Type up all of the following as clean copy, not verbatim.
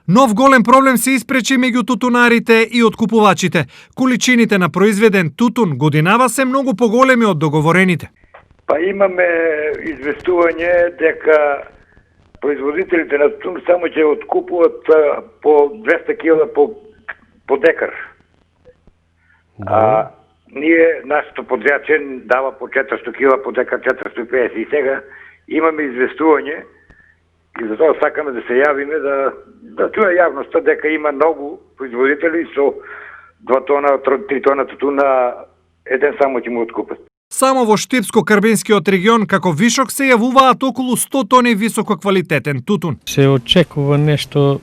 Нов голем проблем се испречи меѓу тутунарите и откупувачите. Количините на произведен тутун годинава се многу поголеми од договорените. Па имаме известување дека производителите на тутун само ќе откупуват по 200 кила по декар. А ние, нашето подвячен дава по 400 кила по декар, 450. И сега имаме известување и затоа сакаме да се јавиме да чуе јавноста дека има многу производители со 2 тона, 3 тона тутуна, еден само ќе му откупат. Само во Штипско-Карбинскиот регион како вишок се јавуваат околу 100 тони висококвалитетен тутун. Се очекува нешто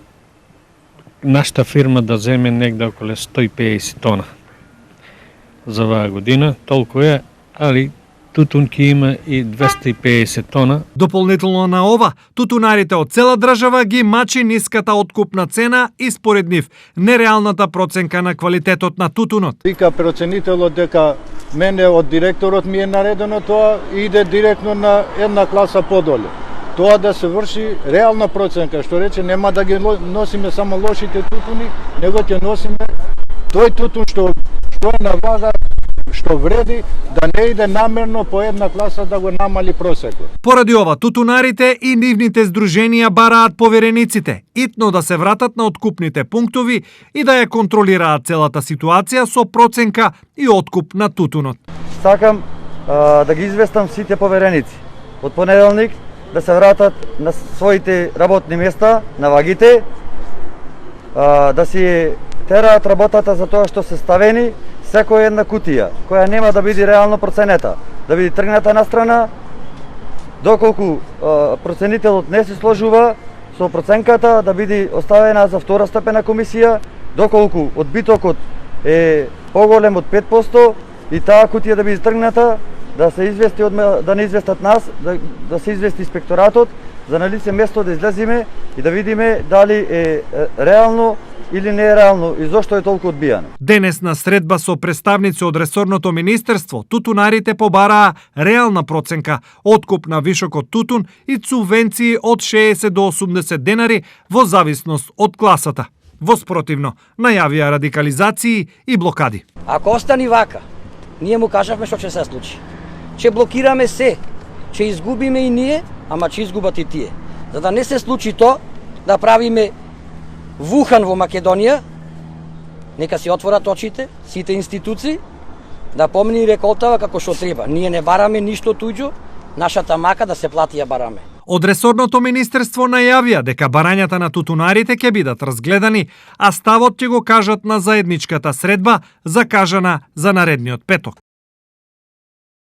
нашата фирма да земе негде околу 150 тона за оваа година, толку е, али тутун ќе има и 250 тона. Дополнително на ова, тутунарите од цела држава ги мачи ниската откупна цена и според нив нереалната проценка на квалитетот на тутунот. Вика проценителот дека мене од директорот ми е наредено тоа и иде директно на една класа подоле. Тоа да се врши реална проценка, што рече нема да ги носиме само лошите тутуни, него ќе носиме тој тутун што е на вага, што вреди, да не иде намерно по една класа да го намали просекот. Поради ова, тутунарите и нивните здруженија бараат поверениците итно да се вратат на откупните пунктови и да ја контролираат целата ситуација со проценка и откуп на тутунот. Сакам да ги известам сите повереници. Од понеделник да се вратат на своите работни места, на вагите, да си тераат работата за тоа што се ставени секоја една кутија, која нема да биде реално проценета, да биде тргната на страна, доколку проценителот не се сложува со проценката, да биде оставена за втора степена комисија, доколку одбитокот е поголем од 5% и таа кутија да биде тргната, да се извести да не известат нас, да се извести инспекторатот, за на лице место да излезиме и да видиме дали е реално или не е реално и зошто е толку одбијано. Денес на средба со представници од ресорното министерство, тутунарите побараа реална проценка, откуп на вишокот тутун и субвенции од 60 до 80 денари во зависност од класата. Воспротивно, најавија радикализации и блокади. Ако остани вака, ние му кажавме што ќе се случи. Ќе блокираме се, ќе изгубиме и ние, ама ќе изгубат и тие. За да не се случи то, да правиме Вухан во Македонија, нека си отворат очите, сите институции, да помни реколтава како што треба. Ние не бараме ништо туѓо, нашата мака да се плати ја бараме. Од ресорното министерство најавија дека барањата на тутунарите ќе бидат разгледани, а ставот ќе го кажат на заедничката средба закажана за наредниот петок.